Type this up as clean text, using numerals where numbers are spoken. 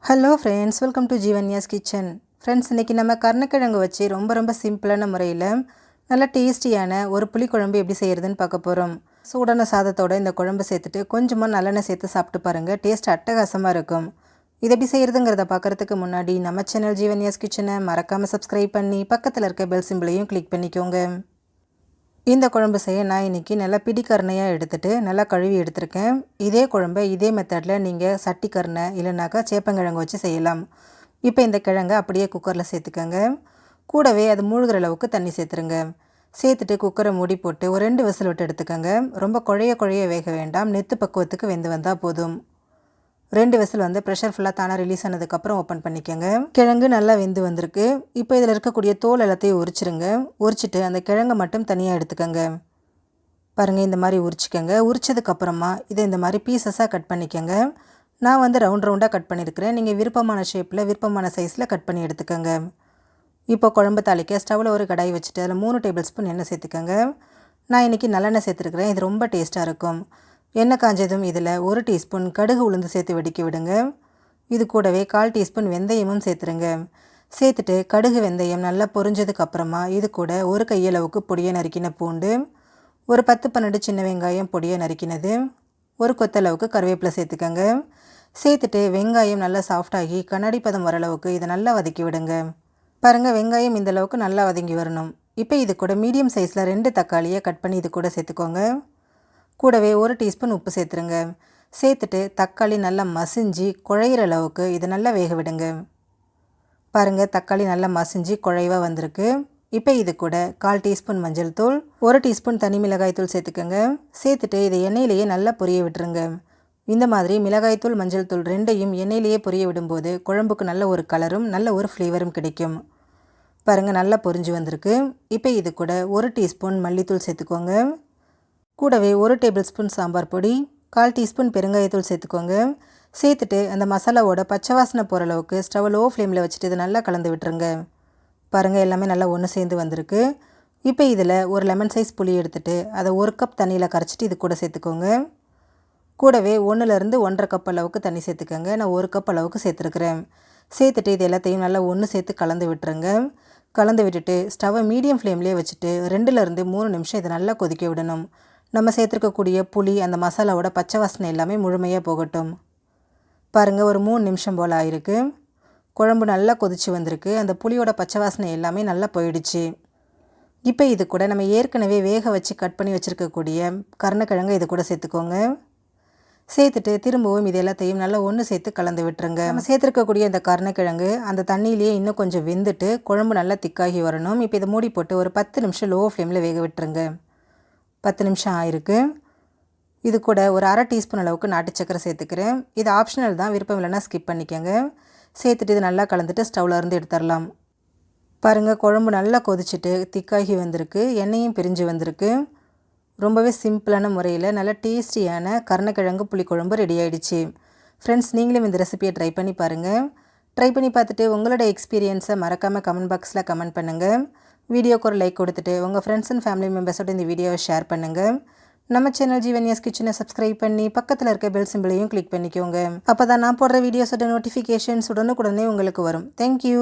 Hello friends, welcome to Jeevanya's kitchen. Friends, இன்றைக்கி நம்ம கருணக்கிழங்கு வச்சு ரொம்ப சிம்பிளான முறையில் நல்ல டேஸ்டியான ஒரு புளிக்குழம்பு எப்படி செய்கிறதுன்னு பார்க்க போகிறோம். சூடான சாதத்தோடு இந்த குழம்பு சேர்த்துட்டு கொஞ்சமாக நல்லெண்ணெய் சேர்த்து சாப்பிட்டு பாருங்கள். டேஸ்ட் அட்டகாசமாக இருக்கும். இது எப்படி செய்கிறதுங்கிறத பார்க்குறதுக்கு முன்னாடி நம்ம சேனல் ஜீவன்யாஸ் கிச்சனை மறக்காமல் சப்ஸ்கிரைப் பண்ணி பக்கத்தில் இருக்க பெல் சிம்பிளையும் கிளிக் பண்ணிக்கோங்க. இந்த குழம்பு செய்ய நான் இன்றைக்கி நல்லா பிடிக்கரணையாக எடுத்துகிட்டு நல்லா கழுவி எடுத்திருக்கேன். இதே குழம்பை இதே மெத்தடில் நீங்கள் சட்டி கருணை இல்லைனாக்கா சேப்பங்கிழங்கு வச்சு செய்யலாம். இப்போ இந்த கிழங்கை அப்படியே குக்கரில் சேர்த்துக்கோங்க. கூடவே அது மூழ்கிற அளவுக்கு தண்ணி சேர்த்துருங்க. சேர்த்துட்டு குக்கரை மூடி போட்டு ஒரு 2 விசில் விட்டு எடுத்துக்கோங்க. ரொம்ப குழைய வேக வேண்டாம், நெத்து பக்குவத்துக்கு வெந்து வந்தால் போதும். 2 விசில் வந்து ப்ரெஷர் ஃபுல்லாக தானாக ரிலீஸ் ஆனதுக்கப்புறம் ஓப்பன் பண்ணிக்கோங்க. கிழங்கு நல்லா வெந்து வந்திருக்கு. இப்போ இதில் இருக்கக்கூடிய தோல் எல்லாத்தையும் உரிச்சிருங்க. உரிச்சிட்டு அந்த கிழங்கை மட்டும் தனியாக எடுத்துக்கோங்க. பாருங்கள், இந்த மாதிரி உரிச்சிக்கோங்க. உரிச்சதுக்கப்புறமா இதை இந்த மாதிரி பீசஸாக கட் பண்ணிக்கோங்க. நான் வந்து ரவுண்டாக கட் பண்ணியிருக்கிறேன். நீங்கள் விருப்பமான ஷேப்பில் விருப்பமான சைஸில் கட் பண்ணி எடுத்துக்கோங்க. இப்போ குழம்பு தாளிக்க ஸ்டவ்வில் ஒரு கடாய் வச்சுட்டு அதில் 3 டேபிள் ஸ்பூன் எண்ணெய் சேர்த்துக்கோங்க. நான் இன்றைக்கி நல்லெண்ணெய் சேர்த்துருக்குறேன். இது ரொம்ப டேஸ்ட்டாக இருக்கும். எண்ணெய் காஞ்சதும் இதில் 1 டீஸ்பூன் கடுகு உளுந்து சேர்த்து வெடிக்க விடுங்க. இது கூடவே 1/4 டீஸ்பூன் வெந்தயமும் சேர்த்துருங்க. சேர்த்துட்டு கடுகு வெந்தயம் நல்லா பொரிஞ்சதுக்கப்புறமா இது கூட ஒரு கையளவுக்கு பொடியை நறுக்கின பூண்டு, ஒரு 10-12 சின்ன வெங்காயம் பொடியை நறுக்கினது, ஒரு கொத்தளவுக்கு கருவேப்பிலை சேர்த்துக்கங்க. சேர்த்துட்டு வெங்காயம் நல்லா சாஃப்டாகி கண்ணாடி பதம் வர அளவுக்கு இதை நல்லா வதக்கி விடுங்க. பாருங்கள், வெங்காயம் இந்தளவுக்கு நல்லா வதங்கி வரணும். இப்போ இது கூட மீடியம் சைஸில் 2 தக்காளியை கட் பண்ணி இது கூட சேர்த்துக்கோங்க. கூடவே 1 டீஸ்பூன் உப்பு சேர்த்துருங்க. சேர்த்துட்டு தக்காளி நல்லா மசிஞ்சு குழையிற அளவுக்கு இதை நல்லா வேக விடுங்க. பாருங்கள், தக்காளி நல்லா மசிஞ்சு குழைவாக வந்திருக்கு. இப்போ இது கூட 1/4 டீஸ்பூன் மஞ்சள் தூள், 1 டீஸ்பூன் தனி மிளகாய் தூள் சேர்த்துக்கோங்க. சேர்த்துட்டு இதை எண்ணெயிலேயே நல்லா பொரிய விட்டுருங்க. இந்த மாதிரி மிளகாய்த்தூள் மஞ்சள் தூள் 2ஐயும் எண்ணெயிலேயே பொரிய விடும்போது குழம்புக்கு நல்ல ஒரு கலரும் நல்ல ஒரு ஃப்ளேவரும் கிடைக்கும். பாருங்கள், நல்லா பொரிஞ்சு வந்திருக்கு. இப்போ இது கூட 1 டீஸ்பூன் மல்லித்தூள் சேர்த்துக்கோங்க. கூடவே 1 டேபிள் ஸ்பூன் சாம்பார் பொடி, 1/4 டீஸ்பூன் பெருங்காயத்தூள் சேர்த்துக்கோங்க. சேர்த்துட்டு அந்த மசாலாவோட பச்சை வாசனை போகிற அளவுக்கு ஸ்டவ் லோ ஃப்ளேமில் வச்சுட்டு இதை நல்லா கலந்து விட்டுருங்க. பாருங்கள், எல்லாமே நல்லா ஒன்று சேர்ந்து வந்திருக்கு. இப்போ இதில் ஒரு லெமன் சைஸ் புளி எடுத்துகிட்டு அதை 1 கப் தண்ணியில் கரைச்சிட்டு இது கூட சேர்த்துக்கோங்க. கூடவே 1லேருந்து 1.5 கப் அளவுக்கு தண்ணி சேர்த்துக்கோங்க. நான் 1 கப் அளவுக்கு சேர்த்துருக்குறேன். சேர்த்துட்டு இது எல்லாத்தையும் நல்லா ஒன்று சேர்த்து கலந்து விட்டுருங்க. கலந்து விட்டுட்டு ஸ்டவ்வை மீடியம் ஃப்ளேம்லேயே வச்சுட்டு 2லேருந்து 3 நிமிஷம் இதை நல்லா கொதிக்க விடணும். நம்ம சேர்த்துருக்கக்கூடிய புளி அந்த மசாலாவோட பச்சை வாசனை எல்லாமே முழுமையாக போகட்டும். பாருங்கள், ஒரு 3 நிமிஷம் போல் ஆயிருக்கு. குழம்பு நல்லா கொதிச்சு வந்திருக்கு. அந்த புளியோட பச்சை வாசனை எல்லாமே நல்லா போயிடுச்சு. இப்போ இது கூட நம்ம ஏற்கனவே வேக வச்சு கட் பண்ணி வச்சுருக்கக்கூடிய கருணக்கிழங்கு இது கூட சேர்த்துக்கோங்க. சேர்த்துட்டு திரும்பவும் இது எல்லாத்தையும் நல்லா ஒன்று சேர்த்து கலந்து விட்டுருங்க. நம்ம சேர்த்துருக்கக்கூடிய இந்த கருணக்கிழங்கு அந்த தண்ணியிலேயே இன்னும் கொஞ்சம் வெந்துட்டு குழம்பு நல்லா திக்காகி வரணும். இப்போ இதை மூடி போட்டு ஒரு 10 நிமிஷம் லோ ஃப்ளேமில் வேக விட்டுருங்க. 10 நிமிஷம் ஆயிருக்கு. இது கூட ஒரு 1/2 டீஸ்பூன் அளவுக்கு நாட்டு சக்கரை சேர்த்துக்கிறேன். இது ஆப்ஷனல் தான், விருப்பம் இல்லைன்னா ஸ்கிப் பண்ணிக்கோங்க. சேர்த்துட்டு இது நல்லா கலந்துட்டு ஸ்டவ்வில் இருந்து எடுத்துடலாம். பாருங்கள், குழம்பு நல்லா கொதிச்சுட்டு திக்காகி வந்திருக்கு. எண்ணெயும் பிரிஞ்சு வந்திருக்கு. ரொம்பவே சிம்பிளான முறையில் நல்ல டேஸ்டியான கருணக்கிழங்கு புளிக்குழம்பு ரெடி ஆகிடுச்சு. ஃப்ரெண்ட்ஸ், நீங்களும் இந்த ரெசிபியை ட்ரை பண்ணி பாருங்கள். ட்ரை பண்ணி பார்த்துட்டு உங்களோட எக்ஸ்பீரியன்ஸை மறக்காமல் கமெண்ட் பாக்ஸில் கமெண்ட் பண்ணுங்கள். வீடியோக்கு ஒரு லைக் கொடுத்துட்டு உங்கள் ஃப்ரெண்ட்ஸ் அண்ட் ஃபேமிலி மெம்பர்ஸோட இந்த வீடியோவை ஷேர் பண்ணுங்கள். நம்ம சேனல் ஜீவன்யாஸ் கிச்சனை சப்ஸ்கிரைப் பண்ணி பக்கத்தில் இருக்க பெல் சிம்பிளையும் கிளிக் பண்ணிக்கோங்க. அப்போ தான் நான் போடுற வீடியோஸோட நோட்டிஃபிகேஷன்ஸ் உடனுக்குடனே உங்களுக்கு வரும். தேங்க்யூ.